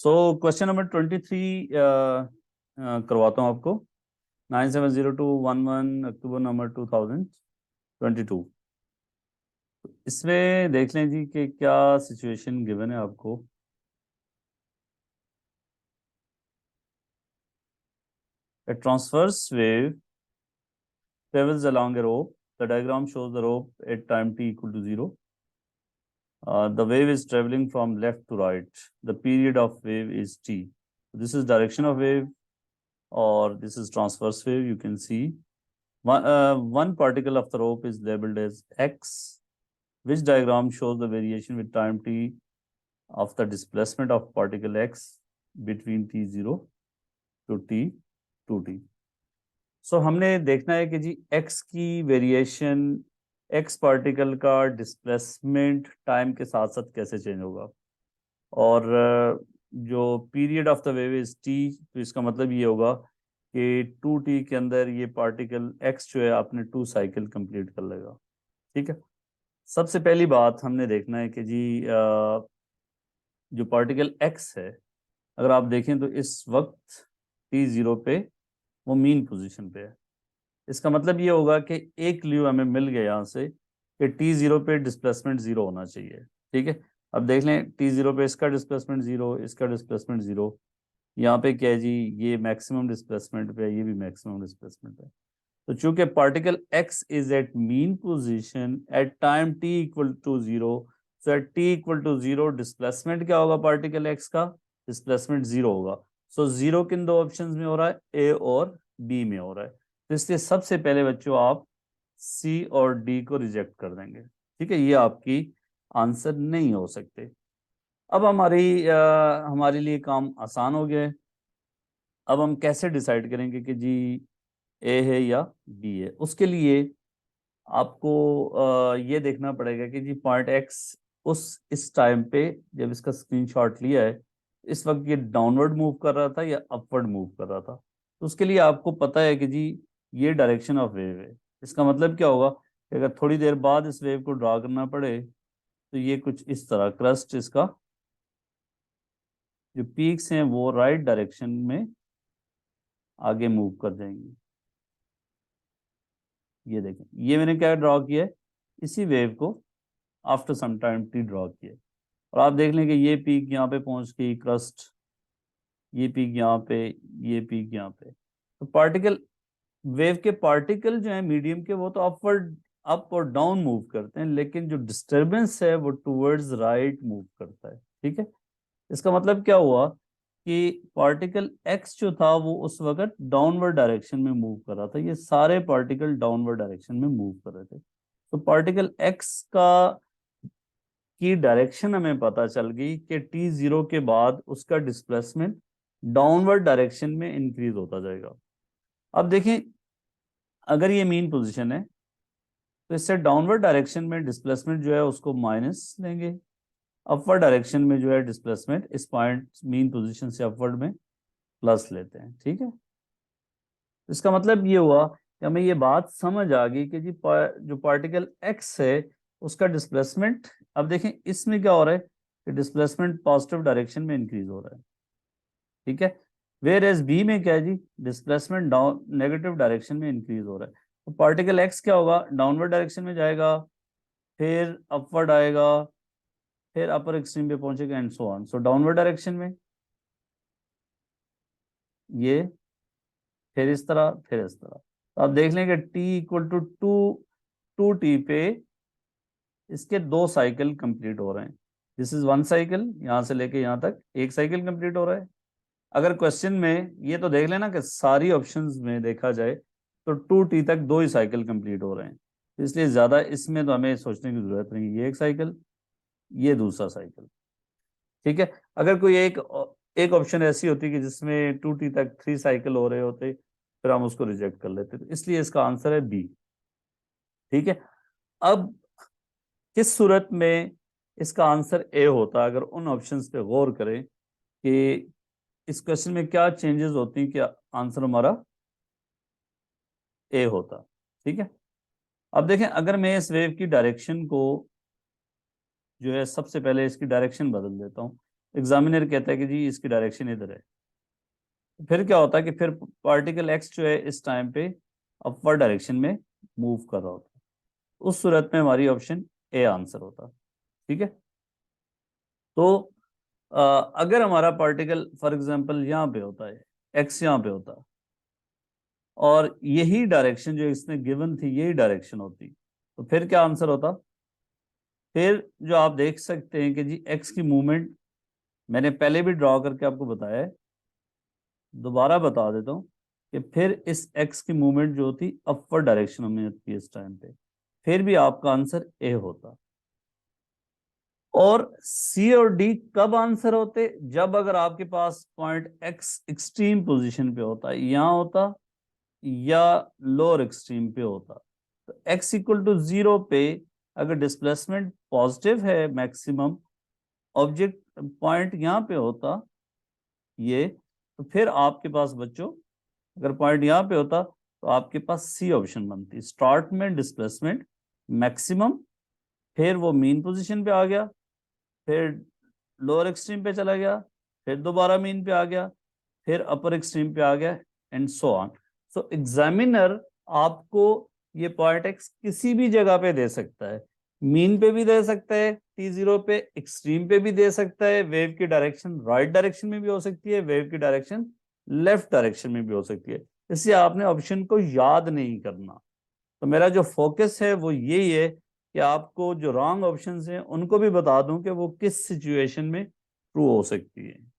So question number 23 करवाता हूँ आपको। 970211 अक्टूबर नंबर 2022। इसमें देख लें जी कि क्या सिचुएशन गिवन है आपको। A transverse wave travels along a rope. The diagram shows the rope at time t equal to 0. The wave is traveling from left to right. The period of wave is t. This is direction of wave, or this is transverse wave. You can see one particle of the rope is labeled as x, which diagram shows the variation with time t of the displacement of particle x between t0 to t2t. सो हमने देखना है कि जी x की variation, x particle का displacement time के साथ साथ कैसे चेंज होगा, और जो period of the wave is t, तो इसका मतलब ये होगा कि 2t के अंदर ये पार्टिकल x जो है आपने 2 साइकिल कंप्लीट कर लेगा। ठीक है, सबसे पहली बात हमने देखना है कि जी जो पार्टिकल x है, अगर आप देखें तो इस वक्त t0 पे वो मीन पोजीशन पे है। इसका मतलब ये होगा कि एक क्लू हमें मिल गया यहाँ से कि t0 पे डिस्प्लेसमेंट 0 होना चाहिए। ठीक है, अब देख लें t0 पे इसका डिस्प्लेसमेंट 0, इसका डिस्प्लेसमेंट 0, यहाँ पे क्या है जी, ये मैक्सिमम डिस्प्लेसमेंट पे है, ये भी मैक्सिमम डिस्प्लेसमेंट पे है। तो चूंकि particle x is at mean position at time t equal to 0, so at t equal to 0 displacement क्या होगा, पार्टिकल x का डिस्प्लेसमेंट 0 होगा। सो 0 किन दो ऑप्शंस में हो रहा है, a और b में हो रहा है। तो इसलिए सबसे पहले बच्चों आप सी और डी को रिजेक्ट कर देंगे। ठीक है, ये आपकी आंसर नहीं हो सकते। अब हमारे लिए काम आसान हो गया है। अब हम कैसे डिसाइड करेंगे कि जी ए है या बी है। उसके लिए आपको ये देखना पड़ेगा कि जी पॉइंट एक्स इस टाइम पे जब इसका स्क्रीनशॉट लिया है, इस वक्त ये डाउनवर्ड मूव कर रहा था या अपवर्ड मूव कर रहा था। तो उसके लिए आपको पता है कि जी ये डायरेक्शन ऑफ वेव है। इसका मतलब क्या होगा कि अगर थोड़ी देर बाद इस वेव को ड्रा करना पड़े तो ये कुछ इस तरह क्रस्ट, इसका जो पीक्स हैं वो राइट डायरेक्शन में आगे मूव कर जाएंगी। ये देखें, ये मैंने क्या ड्रॉ किया है, इसी वेव को after some time T draw किया। और आप देख लें कि ये पीक यहाँ पे पहुंच गई क्रस्ट, ये पीक यहाँ पे, ये पीक यहाँ पे। तो पार्टिकल, वेव के पार्टिकल जो है मीडियम के, वो तो अपवर्ड, अप और डाउन मूव करते हैं, लेकिन जो डिस्टरबेंस है वो टूवर्ड्स राइट मूव करता है। ठीक है, इसका मतलब क्या हुआ कि पार्टिकल x जो था वो उस वक्त डाउनवर्ड डायरेक्शन में मूव कर रहा था। ये सारे पार्टिकल डाउनवर्ड डायरेक्शन में मूव कर रहे थे। तो पार्टिकल x की डायरेक्शन हमें पता चल गई कि t0 के बाद उसका डिस्प्लेसमेंट डाउनवर्ड डायरेक्शन में इंक्रीज होता जाएगा। अब देखें, अगर ये मीन पोजीशन है तो इससे डाउनवर्ड डायरेक्शन में डिस्प्लेसमेंट जो है उसको माइनस लेंगे, अपवर्ड डायरेक्शन में जो है डिस्प्लेसमेंट इस पॉइंट मीन पोजीशन से अपवर्ड में प्लस लेते हैं। ठीक है, इसका मतलब ये हुआ कि हमें ये बात समझ आ गई कि जी जो पार्टिकल x है उसका डिस्प्लेसमेंट, अब देखें इसमें क्या हो रहा है कि डिस्प्लेसमेंट पॉजिटिव डायरेक्शन में इंक्रीज हो रहा है। ठीक है, वेयर एज बी में क्या है जी, डिस्प्लेसमेंट डाउन नेगेटिव डायरेक्शन में इंक्रीज हो रहा है। तो पार्टिकल x क्या होगा, डाउनवर्ड डायरेक्शन में जाएगा, फिर अपवर्ड आएगा, फिर अपर एक्सट्रीम पे पहुंचेगा and so on. So downward direction में ये, फिर इस तरह, फिर इस तरह। तो आप देख लें कि t इक्वल टू 2t पे इसके 2 साइकिल कंप्लीट हो रहे हैं। दिस इज 1 साइकिल, यहां से लेके यहां तक 1 साइकिल कंप्लीट हो रहा है। अगर क्वेश्चन में ये तो देख लेना कि सारी ऑप्शंस में देखा जाए तो 2t तक 2 ही साइकिल कंप्लीट हो रहे हैं, तो इसलिए ज्यादा इसमें तो हमें सोचने की जरूरत नहीं। ये 1 साइकिल, ये दूसरा साइकिल। ठीक है, अगर कोई एक ऑप्शन ऐसी होती कि जिसमें 2t तक 3 साइकिल हो रहे होते, फिर हम उसको रिजेक्ट कर लेते। तो इसलिए इसका आंसर है बी। ठीक है, अब किस सूरत में इसका आंसर ए होता, अगर उन ऑप्शंस पे गौर करें कि इस क्वेश्चन में क्या चेंजेस होती कि आंसर हमारा ए होता। ठीक है, अब देखें, अगर मैं इस वेव की डायरेक्शन को जो है, सबसे पहले इसकी डायरेक्शन बदल देता हूं। एग्जामिनर कहता है कि जी इसकी डायरेक्शन इधर है, फिर क्या होता है कि फिर पार्टिकल एक्स जो है इस टाइम पे अपवर्ड डायरेक्शन में मूव कर रहा होता है। उस सूरत में हमारी ऑप्शन ए आंसर होता। ठीक है, तो अगर हमारा पार्टिकल फॉर एग्जांपल यहाँ पे होता है, एक्स यहाँ पे होता है, और यही डायरेक्शन जो इसने गिवन थी यही डायरेक्शन होती, तो फिर क्या आंसर होता? फिर जो आप देख सकते हैं कि जी एक्स की मूवमेंट मैंने पहले भी ड्रॉ करके आपको बताया है, दोबारा बता देता हूँ कि फिर इस एक्स की मूवमेंट जो होती अपवर्ड डायरेक्शन में होती है इस टाइम पे, फिर भी आपका आंसर ए होता। और सी और डी कब आंसर होते? जब अगर आपके पास पॉइंट एक्स एक्सट्रीम पोजीशन पे होता, यहां होता या लोअर एक्सट्रीम पे होता। तो एक्स इक्वल टू 0 पे अगर डिस्प्लेसमेंट पॉजिटिव है मैक्सिमम, ऑब्जेक्ट पॉइंट यहाँ पे होता ये, तो फिर आपके पास बच्चों अगर पॉइंट यहाँ पे होता तो आपके पास सी ऑप्शन बनती, स्टार्ट में डिस्प्लेसमेंट मैक्सिमम, फिर वो मीन पोजीशन पे आ गया, फिर लोअर एक्सट्रीम पे चला गया, फिर दोबारा मीन पे आ गया, फिर अपर एक्सट्रीम पे आ गया, and so on. So examiner आपको ये पॉइंट एक्स किसी भी जगह पे दे सकता है, मीन पे भी दे सकता है T0 पे, एक्सट्रीम पे भी दे सकता है, वेव की डायरेक्शन राइट डायरेक्शन में भी हो सकती है, वेव की डायरेक्शन लेफ्ट डायरेक्शन में भी हो सकती है। इसलिए आपने ऑप्शन को याद नहीं करना। तो मेरा जो फोकस है वो यही है कि आपको जो रॉन्ग ऑप्शंस हैं उनको भी बता दूं कि वो किस सिचुएशन में ट्रू हो सकती है।